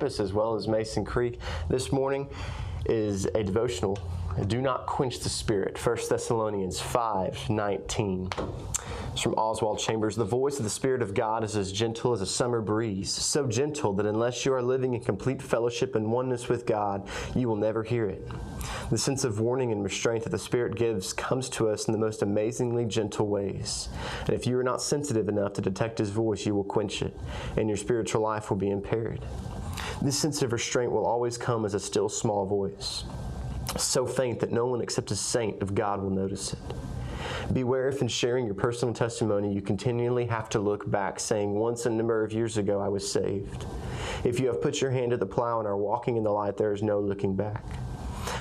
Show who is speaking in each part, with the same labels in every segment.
Speaker 1: As well as Mason Creek. This morning is a devotional. Do not quench the spirit. 1 Thessalonians 5:19. It's from Oswald Chambers. The voice of the Spirit of God is as gentle as a summer breeze, so gentle that unless you are living in complete fellowship and oneness with God, you will never hear it. The sense of warning and restraint that the Spirit gives comes to us in the most amazingly gentle ways. And if you are not sensitive enough to detect His voice, you will quench it, and your spiritual life will be impaired. This sense of restraint will always come as a still small voice, so faint that no one except a saint of God will notice it. Beware if in sharing your personal testimony you continually have to look back, saying, once a number of years ago I was saved. If you have put your hand to the plow and are walking in the light, there is no looking back.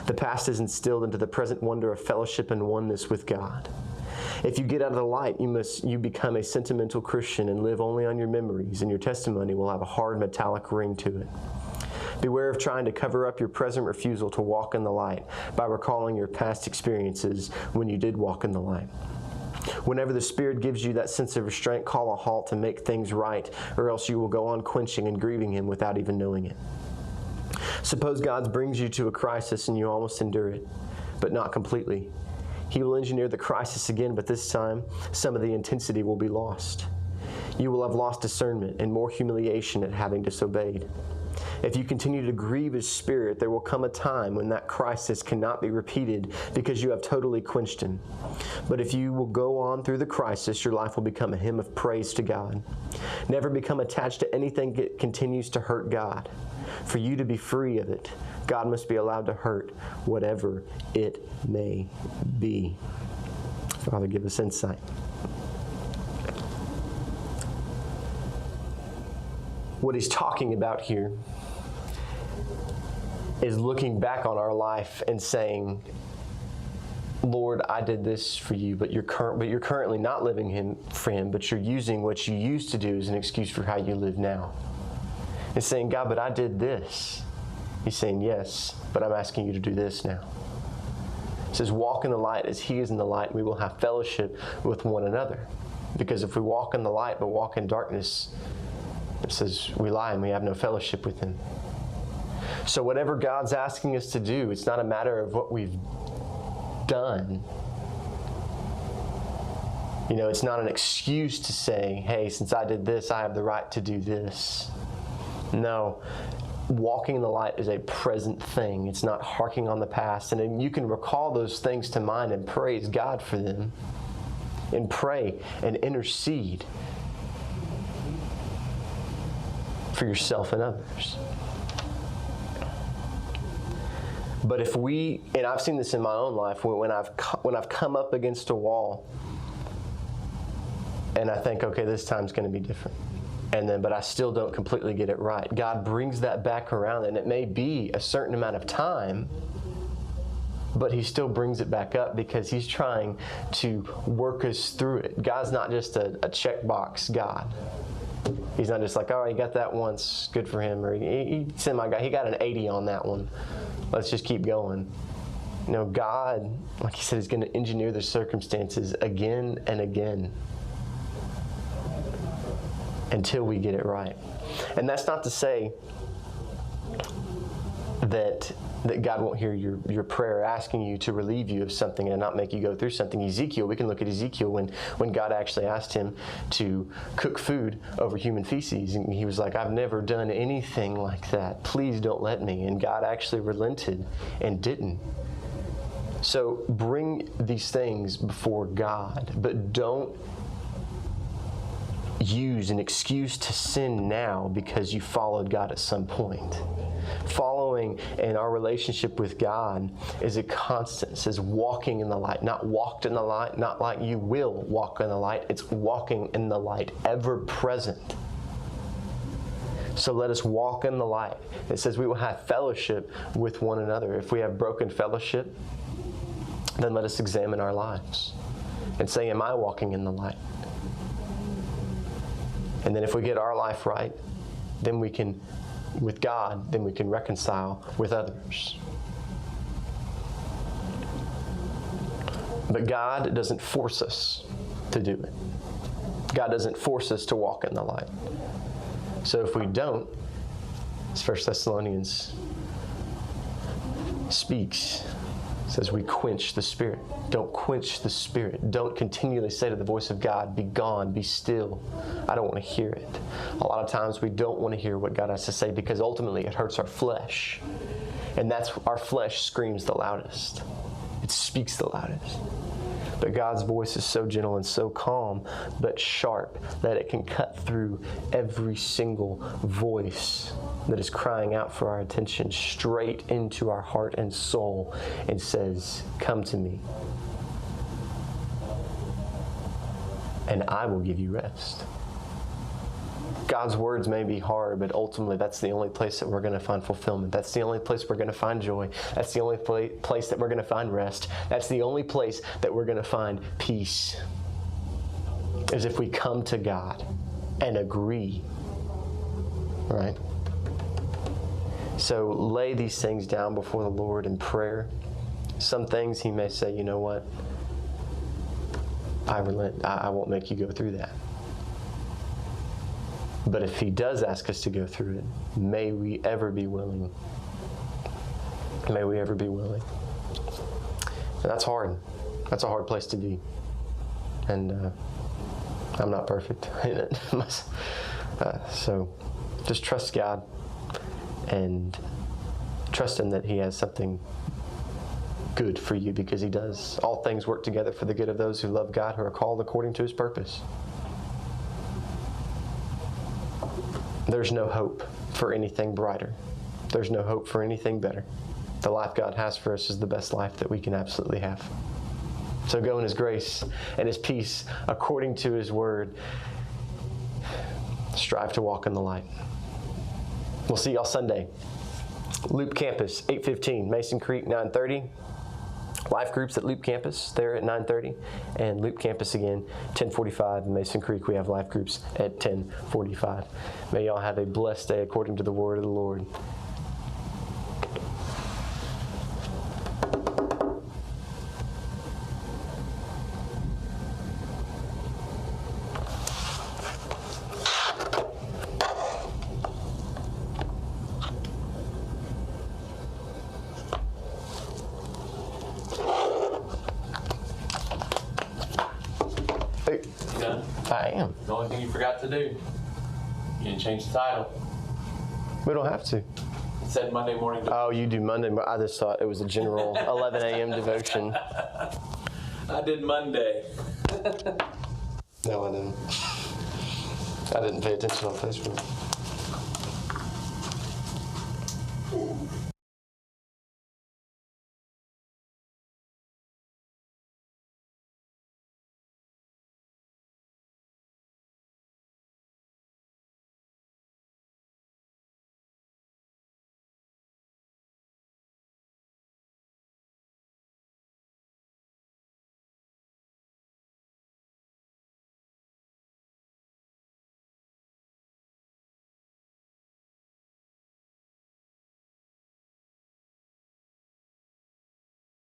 Speaker 1: The past is instilled into the present wonder of fellowship and oneness with God. If you get out of the light, you become a sentimental Christian and live only on your memories, and your testimony will have a hard metallic ring to it. Beware of trying to cover up your present refusal to walk in the light by recalling your past experiences when you did walk in the light. Whenever the Spirit gives you that sense of restraint, call a halt to make things right, or else you will go on quenching and grieving Him without even knowing it. Suppose God brings you to a crisis and you almost endure it, but not completely. He will engineer the crisis again, but this time, some of the intensity will be lost. You will have lost discernment and more humiliation at having disobeyed. If you continue to grieve His Spirit, there will come a time when that crisis cannot be repeated because you have totally quenched Him. But if you will go on through the crisis, your life will become a hymn of praise to God. Never become attached to anything that continues to hurt God. For you to be free of it, God must be allowed to hurt whatever it may be. Father, give us insight. What he's talking about here is looking back on our life and saying, Lord, I did this for you, but you're currently not living for Him, but you're using what you used to do as an excuse for how you live now. And saying, God, but I did this. He's saying, yes, but I'm asking you to do this now. It says, walk in the light as He is in the light, and we will have fellowship with one another. Because if we walk in the light but walk in darkness, it says we lie and we have no fellowship with Him. So whatever God's asking us to do, it's not a matter of what we've done. You know, it's not an excuse to say, hey, since I did this, I have the right to do this. No. Walking in the light is a present thing. It's not harking on the past. And then you can recall those things to mind and praise God for them. And pray and intercede for yourself and others. But if we, and I've seen this in my own life, when I've come up against a wall and I think, okay, this time's going to be different. But I still don't completely get it right. God brings that back around, and it may be a certain amount of time, but He still brings it back up because He's trying to work us through it. God's not just a checkbox God. He's not just like, oh, he got that once, good for him. Or he got an 80 on that one. Let's just keep going. You know, God, like He said, is going to engineer the circumstances again and again until we get it right. And that's not to say that God won't hear your prayer asking you to relieve you of something and not make you go through something. Ezekiel, we can look at Ezekiel when God actually asked him to cook food over human feces. And he was like, I've never done anything like that. Please don't let me. And God actually relented and didn't. So bring these things before God, but don't use an excuse to sin now because you followed God at some point. Following in our relationship with God is a constant. It says walking in the light, not walked in the light, not like you will walk in the light. It's walking in the light, ever present. So let us walk in the light. It says we will have fellowship with one another. If we have broken fellowship, then let us examine our lives and say, am I walking in the light? And then if we get our life right, then we can, with God, then we can reconcile with others. But God doesn't force us to do it. God doesn't force us to walk in the light. So if we don't, As 1 Thessalonians speaks, it says we quench the Spirit. Don't quench the Spirit. Don't continually say to the voice of God, be gone, be still. I don't want to hear it. A lot of times we don't want to hear what God has to say because ultimately it hurts our flesh. And that's our flesh screams the loudest. It speaks the loudest. But God's voice is so gentle and so calm, but sharp, that it can cut through every single voice that is crying out for our attention straight into our heart and soul and says, come to me, and I will give you rest. God's words may be hard, but ultimately that's the only place that we're going to find fulfillment. That's the only place we're going to find joy. That's the only place that we're going to find rest. That's the only place that we're going to find peace, is if we come to God and agree, right? So lay these things down before the Lord in prayer. Some things He may say, you know what? I relent. I won't make you go through that. But if He does ask us to go through it, may we ever be willing. May we ever be willing. And that's hard. That's a hard place to be. And I'm not perfect in it. So just trust God and trust Him that He has something good for you, because He does. All things work together for the good of those who love God, who are called according to His purpose. There's no hope for anything brighter. There's no hope for anything better. The life God has for us is the best life that we can absolutely have. So go in His grace and His peace according to His word. Strive to walk in the light. We'll see y'all Sunday. Loop Campus, 8:15. Mason Creek, 9:30. Life groups at Loop Campus there at 9:30, and Loop Campus again 10:45. In Mason Creek we have life groups at 10:45. May y'all have a blessed day according to the word of the Lord.
Speaker 2: You done?
Speaker 1: I am.
Speaker 2: The only thing you forgot to do, you didn't change the title.
Speaker 1: We don't have to.
Speaker 2: It said Monday morning.
Speaker 1: Oh, you do Monday. I just thought it was a general 11 a.m. devotion.
Speaker 2: I did Monday.
Speaker 1: No, I didn't. I didn't pay attention on Facebook.